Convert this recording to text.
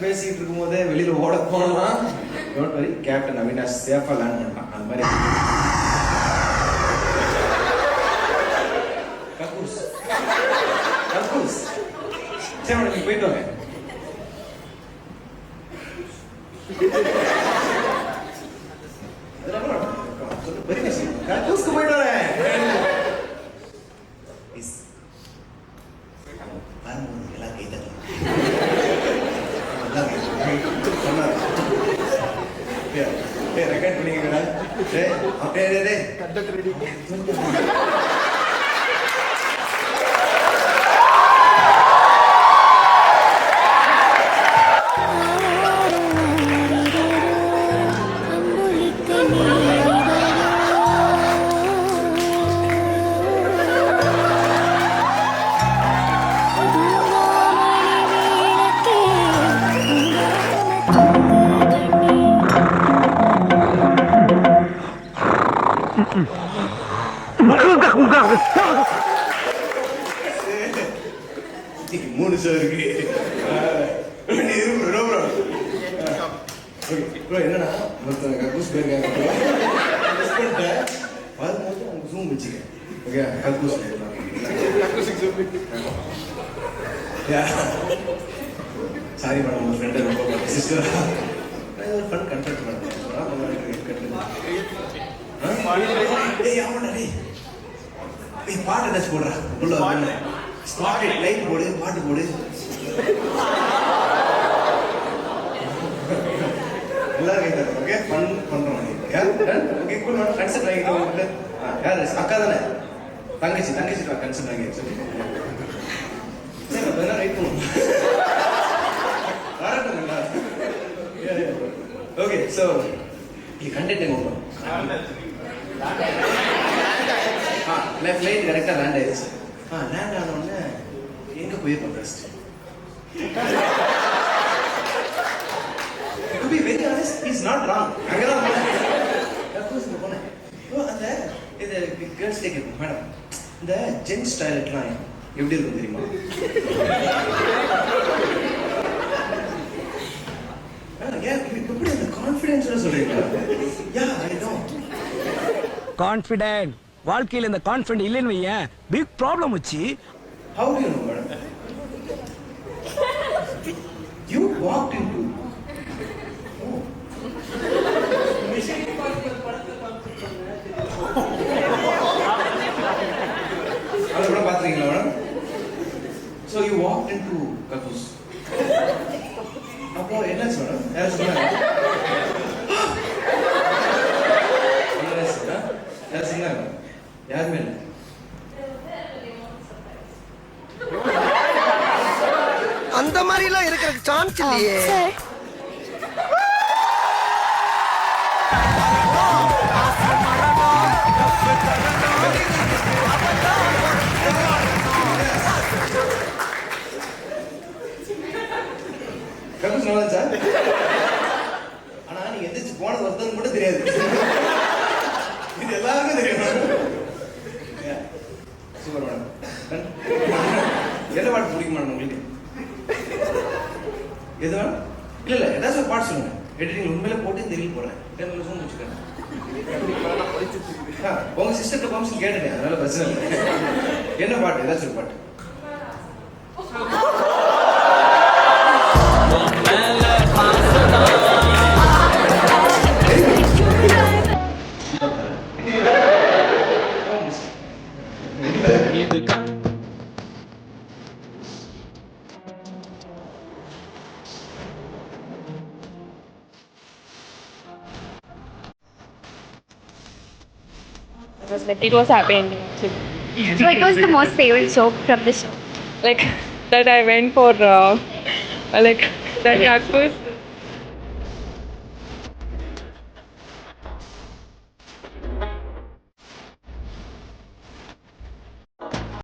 பேசிட்டு இருக்கும்போதே வெளியில ஓட போனோம்னா டோன்ட் வரி, கேப்டன் அவினாஷ் சேஃபா லேண்ட் பண்ணான். அந்த மாதிரி கக்கூஸ் கக்கூஸ் சரி நீங்க போயிட்டு வாங்க. கக்கூஸ்க்கு போயிட்டு வரேன். எல்லாம் கை தட்டலாம். ரெக்கார்ட் பண்ணிக்கிறேன். அப்படியே மூணு ஷோ இருக்கு. என்னன்னா ஒருத்தவங்க கக்கூஸ் போயிருக்காங்க, வரும்போது அவங்க ஜூம் வச்சுக்க. ஓகே கக்கூஸ் சாரி மேடம், உங்க ஃப்ரெண்டு ரொம்ப சிஸ்டர் ஒரு ஃபன் கண்டென்ட் மேடம். பாட்டு ஏதாச்சும் போடுறா உள்ள ஸ்பாட் லைட் போடு, பாட்டு போடு. எல்லாரும் கேட்கறாங்க. ஓகே ஃபன் பண்றோம். Okay cool madam. கன்செப்ட் வாங்கிட்டு யார் அக்கா தானே? தங்கச்சி கன்செப்ட் வாங்கி சரி என்ன ரைட் பண்ணுவோம். ஓகே ஸோ கண்டென்ட் எங்க போகிறோம்? லெஃப்ட் லைன் கரெக்டாக லேண்ட் ஆயிடுச்சு. லேண்ட் ஆன உடனே எங்க போயிருக்கோம் first? To be very honest is not wrong. அங்கதான் போனேன். அந்த இது கேர்ள்ஸ் டேக் இருக்கும் மேடம். இந்த ஜென்ஸ் டாய்லெட்லாம் எப்படி இருக்கும் தெரியுமா? எப்படி அந்த கான்ஃபிடென்ஸோட சொல்றீங்க? யா ஐ நோ கான்ஃபிடென்ட். வாழ்க்கையில இந்த கான்ஃபிடென்ட் இல்லைன்னு வையேன் பிக் ப்ராப்ளம் வச்சு. How do you know, madam? You walked into. அது கூட பாத்தீங்களா madam? So you walked into கக்கூஸ். அப்போ என்னாச்சு மேடம்? யார் சொன்னாங்க? யார் சொன்னாங்க? யாருமே இல்லை. அந்த மாதிரி எல்லாம் இருக்கிறதுக்கு சான்ஸ் இல்லையே. கக்கூஸ் நல்லா சார். ஆனா நீங்க எந்திரிச்சு போனது ஒருத்தருக்கு மட்டும் தெரியாது. இது எல்லாருக்கும் தெரியும். Super madam. என்ன பாட்டு பிடிக்கும் மேடம் உங்களுக்கு? எது வேணும்? இல்ல ஏதாச்சும் ஒரு பாட்டு சொல்லுங்க. எடிட்டிங் உண்மையில போட்டு தெரியல போறேன். ஜூம் வச்சுக்கேன். உங்க சிஸ்டர்கிட்ட பர்மிஷன் கேட்டுங்க, அதனால பிரச்சனை இல்லை. என்ன பாட்டு? ஏதாச்சும் ஒரு பாட்டு. It was happy ending actually. So it was the most favorite joke from the show. Like that I went for like that Kakaus